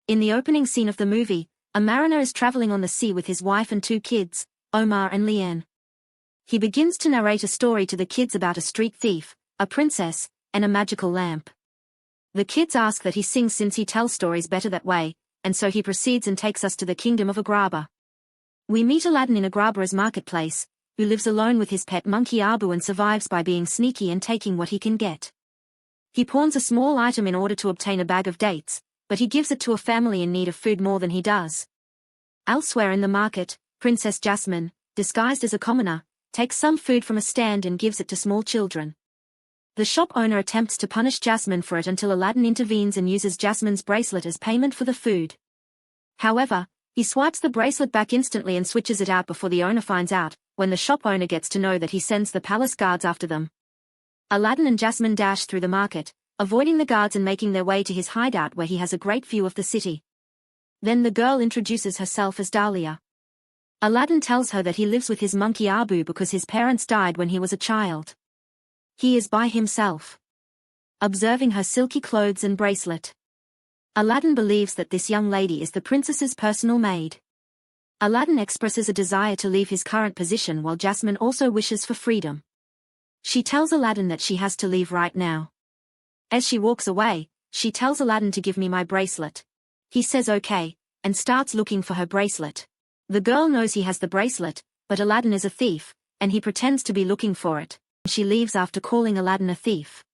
In the opening scene of the movie, a mariner is traveling on the sea with his wife and two kids, Omar and Leanne. He begins to narrate a story to the kids about a street thief, a princess, and a magical lamp. The kids ask that he sings since he tells stories better that way, and so he proceeds and takes us to the kingdom of Agrabah. We meet Aladdin in Agrabah's marketplace, who lives alone with his pet monkey Abu and survives by being sneaky and taking what he can get. He pawns a small item in order to obtain a bag of dates, but he gives it to a family in need of food more than he does. Elsewhere in the market, Princess Jasmine, disguised as a commoner, takes some food from a stand and gives it to small children. The shop owner attempts to punish Jasmine for it until Aladdin intervenes and uses Jasmine's bracelet as payment for the food. However, he swipes the bracelet back instantly and switches it out before the owner finds out. When the shop owner gets to know that, he sends the palace guards after them. Aladdin and Jasmine dash through the market, avoiding the guards and making their way to his hideout where he has a great view of the city. Then the girl introduces herself as Dahlia. Aladdin tells her that he lives with his monkey Abu because his parents died when he was a child. He is by himself. Observing her silky clothes and bracelet, Aladdin believes that this young lady is the princess's personal maid. Aladdin expresses a desire to leave his current position while Jasmine also wishes for freedom. She tells Aladdin that she has to leave right now. As she walks away, she tells Aladdin to give me my bracelet. He says okay, and starts looking for her bracelet. The girl knows he has the bracelet, but Aladdin is a thief, and he pretends to be looking for it. She leaves after calling Aladdin a thief.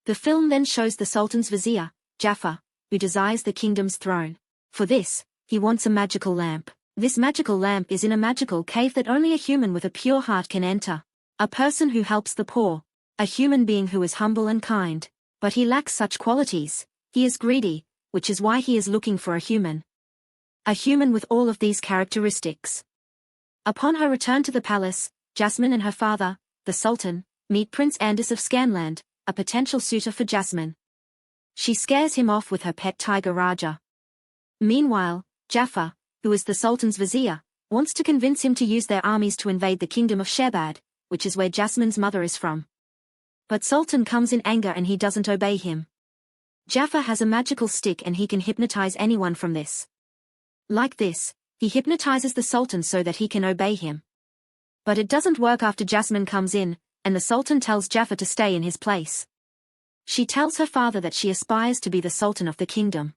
The film then shows the Sultan's vizier, Jafar, who desires the kingdom's throne. For this, he wants a magical lamp. This magical lamp is in a magical cave that only a human with a pure heart can enter. A person who helps the poor. A human being who is humble and kind. But he lacks such qualities. He is greedy, which is why he is looking for a human. A human with all of these characteristics. Upon her return to the palace, Jasmine and her father, the Sultan, meet Prince Andis of Scanland, a potential suitor for Jasmine. She scares him off with her pet tiger Raja. Meanwhile, Jafar, who is the Sultan's vizier, wants to convince him to use their armies to invade the kingdom of Shehbad, which is where Jasmine's mother is from. But Sultan comes in anger and he doesn't obey him. Jafar has a magical stick and he can hypnotize anyone from this. Like this, he hypnotizes the Sultan so that he can obey him. But it doesn't work after Jasmine comes in, and the Sultan tells Jafar to stay in his place. She tells her father that she aspires to be the Sultan of the kingdom.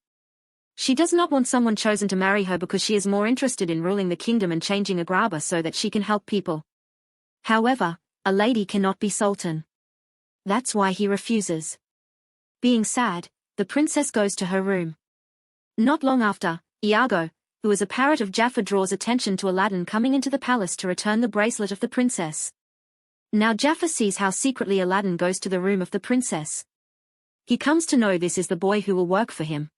She does not want someone chosen to marry her because she is more interested in ruling the kingdom and changing Agrabah so that she can help people. However, a lady cannot be Sultan. That's why he refuses. Being sad, the princess goes to her room. Not long after, Iago, who is a parrot of Jafar, draws attention to Aladdin coming into the palace to return the bracelet of the princess. Now Jafar sees how secretly Aladdin goes to the room of the princess. He comes to know this is the boy who will work for him.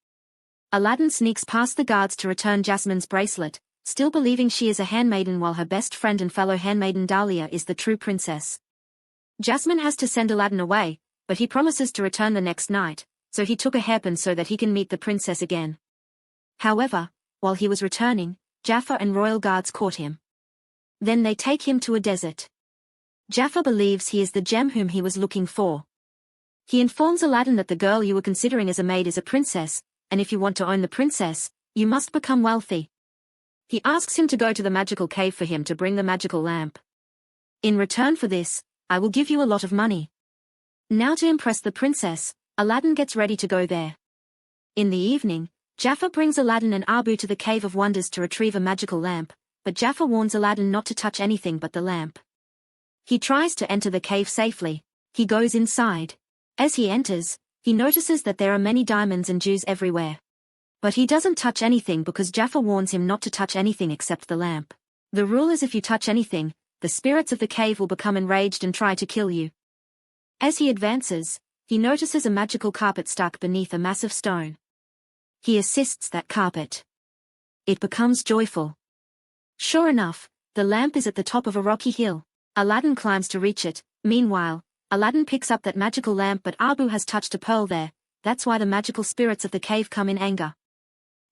Aladdin sneaks past the guards to return Jasmine's bracelet, still believing she is a handmaiden while her best friend and fellow handmaiden Dahlia is the true princess. Jasmine has to send Aladdin away, but he promises to return the next night, so he took a hairpin so that he can meet the princess again. However, while he was returning, Jafar and royal guards caught him. Then they take him to a desert. Jafar believes he is the gem whom he was looking for. He informs Aladdin that the girl you were considering as a maid is a princess, and if you want to own the princess, you must become wealthy. He asks him to go to the magical cave for him to bring the magical lamp. In return for this, I will give you a lot of money. Now to impress the princess, Aladdin gets ready to go there. In the evening, Jafar brings Aladdin and Abu to the Cave of Wonders to retrieve a magical lamp, but Jafar warns Aladdin not to touch anything but the lamp. He tries to enter the cave safely. He goes inside. As he enters, he notices that there are many diamonds and jewels everywhere. But he doesn't touch anything because Jafar warns him not to touch anything except the lamp. The rule is if you touch anything, the spirits of the cave will become enraged and try to kill you. As he advances, he notices a magical carpet stuck beneath a massive stone. He assists that carpet. It becomes joyful. Sure enough, the lamp is at the top of a rocky hill. Aladdin climbs to reach it. Meanwhile, Aladdin picks up that magical lamp, but Abu has touched a pearl there. That's why the magical spirits of the cave come in anger.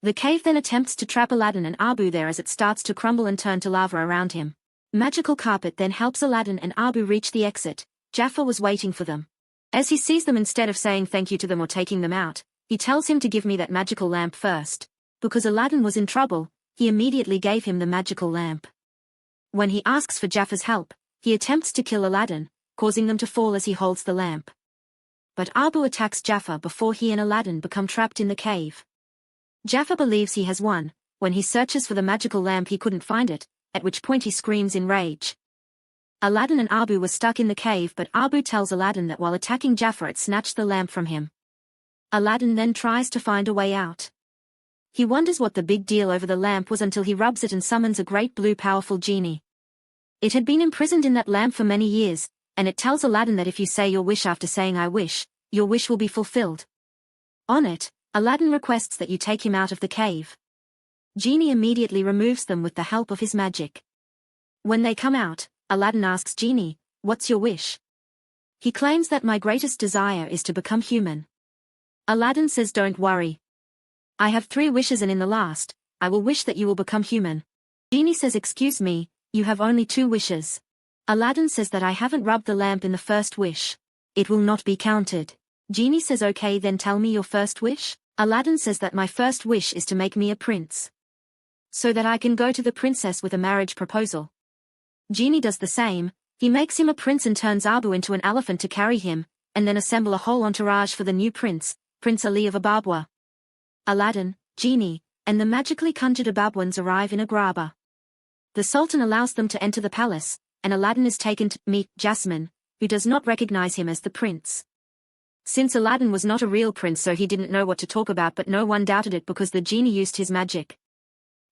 The cave then attempts to trap Aladdin and Abu there as it starts to crumble and turn to lava around him. Magical carpet then helps Aladdin and Abu reach the exit. Jafar was waiting for them. As he sees them, instead of saying thank you to them or taking them out, he tells him to give me that magical lamp first. Because Aladdin was in trouble, he immediately gave him the magical lamp. When he asks for Jaffar's help, he attempts to kill Aladdin, causing them to fall as he holds the lamp. But Abu attacks Jafar before he and Aladdin become trapped in the cave. Jafar believes he has won. When he searches for the magical lamp he couldn't find it, at which point he screams in rage. Aladdin and Abu were stuck in the cave, but Abu tells Aladdin that while attacking Jafar it snatched the lamp from him. Aladdin then tries to find a way out. He wonders what the big deal over the lamp was until he rubs it and summons a great blue powerful genie. It had been imprisoned in that lamp for many years, and it tells Aladdin that if you say your wish after saying I wish, your wish will be fulfilled. On it, Aladdin requests that you take him out of the cave. Genie immediately removes them with the help of his magic. When they come out, Aladdin asks Genie, "What's your wish?" He claims that my greatest desire is to become human. Aladdin says, "Don't worry. I have 3 wishes and in the last, I will wish that you will become human." Genie says, "Excuse me, you have only 2 wishes. Aladdin says that I haven't rubbed the lamp in the first wish. It will not be counted. Genie says, "Okay, then tell me your first wish." Aladdin says that my first wish is to make me a prince, so that I can go to the princess with a marriage proposal. Genie does the same. He makes him a prince and turns Abu into an elephant to carry him, and then assemble a whole entourage for the new prince, Prince Ali of Ababwa. Aladdin, Genie, and the magically conjured Ababwans arrive in Agrabah. The Sultan allows them to enter the palace, and Aladdin is taken to meet Jasmine, who does not recognize him as the prince. Since Aladdin was not a real prince, so he didn't know what to talk about, but no one doubted it because the genie used his magic.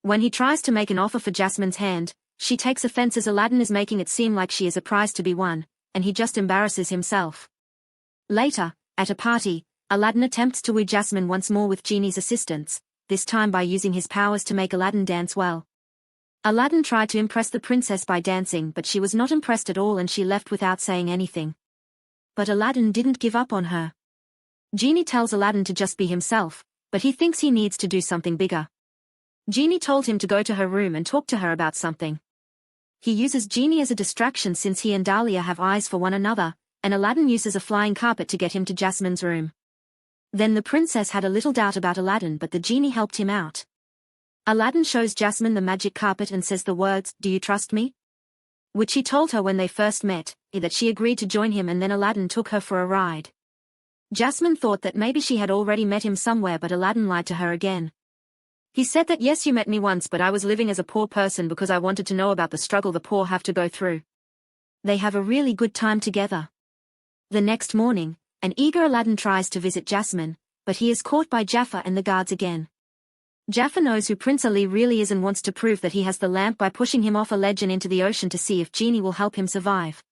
When he tries to make an offer for Jasmine's hand, she takes offense as Aladdin is making it seem like she is a prize to be won, and he just embarrasses himself. Later, at a party, Aladdin attempts to woo Jasmine once more with Genie's assistance, this time by using his powers to make Aladdin dance well. Aladdin tried to impress the princess by dancing, but she was not impressed at all and she left without saying anything. But Aladdin didn't give up on her. Genie tells Aladdin to just be himself, but he thinks he needs to do something bigger. Genie told him to go to her room and talk to her about something. He uses Genie as a distraction since he and Dahlia have eyes for one another, and Aladdin uses a flying carpet to get him to Jasmine's room. Then the princess had a little doubt about Aladdin, but the genie helped him out. Aladdin shows Jasmine the magic carpet and says the words, "Do you trust me?" which he told her when they first met, that she agreed to join him, and then Aladdin took her for a ride. Jasmine thought that maybe she had already met him somewhere, but Aladdin lied to her again. He said that yes, you met me once, but I was living as a poor person because I wanted to know about the struggle the poor have to go through. They have a really good time together. The next morning, an eager Aladdin tries to visit Jasmine, but he is caught by Jafar and the guards again. Jafar knows who Prince Ali really is and wants to prove that he has the lamp by pushing him off a ledge and into the ocean to see if Genie will help him survive.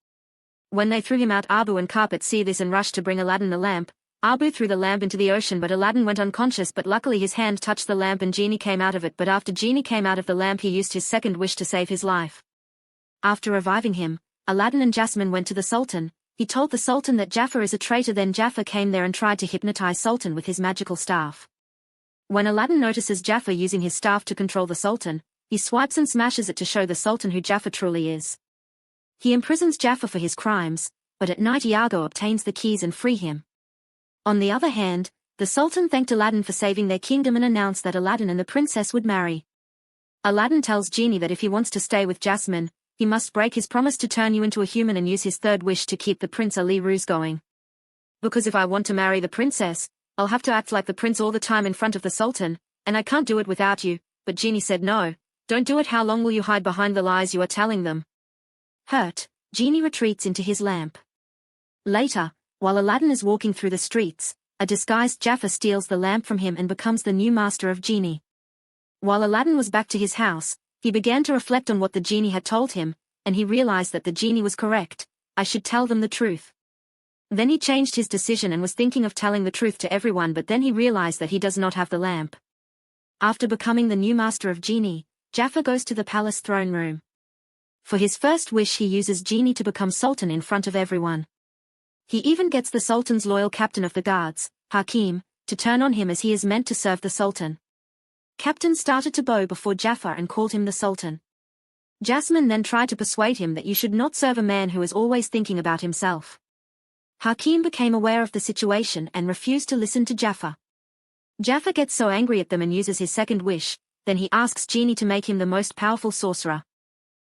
When they threw him out, Abu and Carpet see this and rush to bring Aladdin the lamp. Abu threw the lamp into the ocean, but Aladdin went unconscious, but luckily his hand touched the lamp and Genie came out of it. But after Genie came out of the lamp, he used his second wish to save his life. After reviving him, Aladdin and Jasmine went to the Sultan. He told the Sultan that Jafar is a traitor. Then Jafar came there and tried to hypnotize Sultan with his magical staff. When Aladdin notices Jafar using his staff to control the Sultan, he swipes and smashes it to show the Sultan who Jafar truly is. He imprisons Jafar for his crimes, but at night Iago obtains the keys and free him. On the other hand, the Sultan thanked Aladdin for saving their kingdom and announced that Aladdin and the princess would marry. Aladdin tells Genie that if he wants to stay with Jasmine, he must break his promise to turn you into a human and use his third wish to keep the Prince Ali ruse going. Because if I want to marry the princess, I'll have to act like the prince all the time in front of the Sultan, and I can't do it without you. But Genie said no, don't do it. How long will you hide behind the lies you are telling them? Hurt, Genie retreats into his lamp. Later, while Aladdin is walking through the streets, a disguised Jafar steals the lamp from him and becomes the new master of Genie. While Aladdin was back to his house, he began to reflect on what the Genie had told him, and he realized that the Genie was correct. I should tell them the truth. Then he changed his decision and was thinking of telling the truth to everyone, but then he realized that he does not have the lamp. After becoming the new master of Genie, Jafar goes to the palace throne room. For his first wish he uses Genie to become Sultan in front of everyone. He even gets the Sultan's loyal captain of the guards, Hakim, to turn on him as he is meant to serve the Sultan. Captain started to bow before Jafar and called him the Sultan. Jasmine then tried to persuade him that you should not serve a man who is always thinking about himself. Hakim became aware of the situation and refused to listen to Jafar. Jafar gets so angry at them and uses his second wish, then he asks Genie to make him the most powerful sorcerer.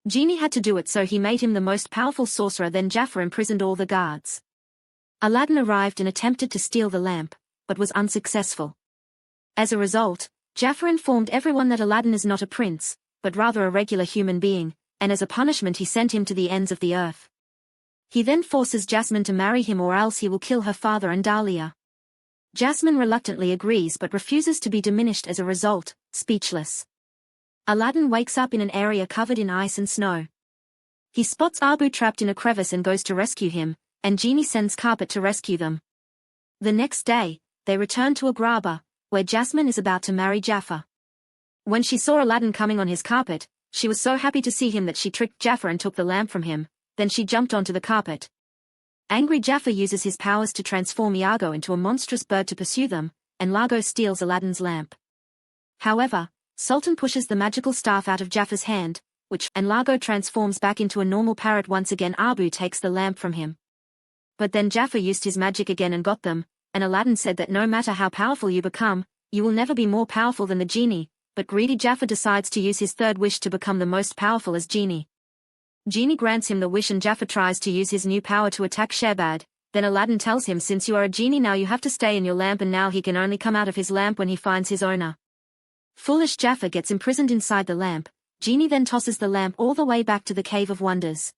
Genie had to do it, so he made him the most powerful sorcerer. Then Jafar imprisoned all the guards. Aladdin arrived and attempted to steal the lamp, but was unsuccessful. As a result, Jafar informed everyone that Aladdin is not a prince, but rather a regular human being, and as a punishment he sent him to the ends of the earth. He then forces Jasmine to marry him, or else he will kill her father and Dahlia. Jasmine reluctantly agrees but refuses to be diminished, as a result, speechless. Aladdin wakes up in an area covered in ice and snow. He spots Abu trapped in a crevice and goes to rescue him, and Genie sends Carpet to rescue them. The next day, they return to Agrabah, where Jasmine is about to marry Jafar. When she saw Aladdin coming on his carpet, she was so happy to see him that she tricked Jafar and took the lamp from him, then she jumped onto the carpet. Angry Jafar uses his powers to transform Iago into a monstrous bird to pursue them, and Iago steals Aladdin's lamp. However, Sultan pushes the magical staff out of Jafar's hand, and Iago transforms back into a normal parrot. Once again Abu takes the lamp from him. But then Jafar used his magic again and got them, and Aladdin said that no matter how powerful you become, you will never be more powerful than the genie, but greedy Jafar decides to use his third wish to become the most powerful as genie. Genie grants him the wish and Jafar tries to use his new power to attack Shehbaz. Then Aladdin tells him, since you are a genie now you have to stay in your lamp, and now he can only come out of his lamp when he finds his owner. Foolish Jafar gets imprisoned inside the lamp. Genie then tosses the lamp all the way back to the Cave of Wonders.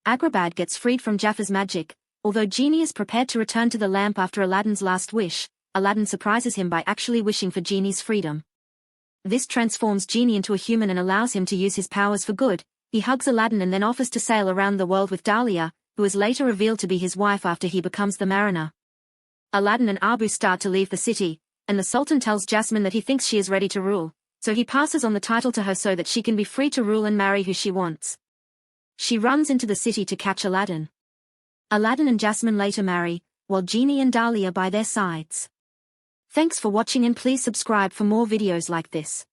Agrabah gets freed from Jafar's magic. Although Genie is prepared to return to the lamp after Aladdin's last wish, Aladdin surprises him by actually wishing for Genie's freedom. This transforms Genie into a human and allows him to use his powers for good. He hugs Aladdin and then offers to sail around the world with Dahlia, who is later revealed to be his wife after he becomes the mariner. Aladdin and Abu start to leave the city, and the Sultan tells Jasmine that he thinks she is ready to rule, so he passes on the title to her so that she can be free to rule and marry who she wants. She runs into the city to catch Aladdin. Aladdin and Jasmine later marry, while Genie and Dahlia by their sides. Thanks for watching and please subscribe for more videos like this.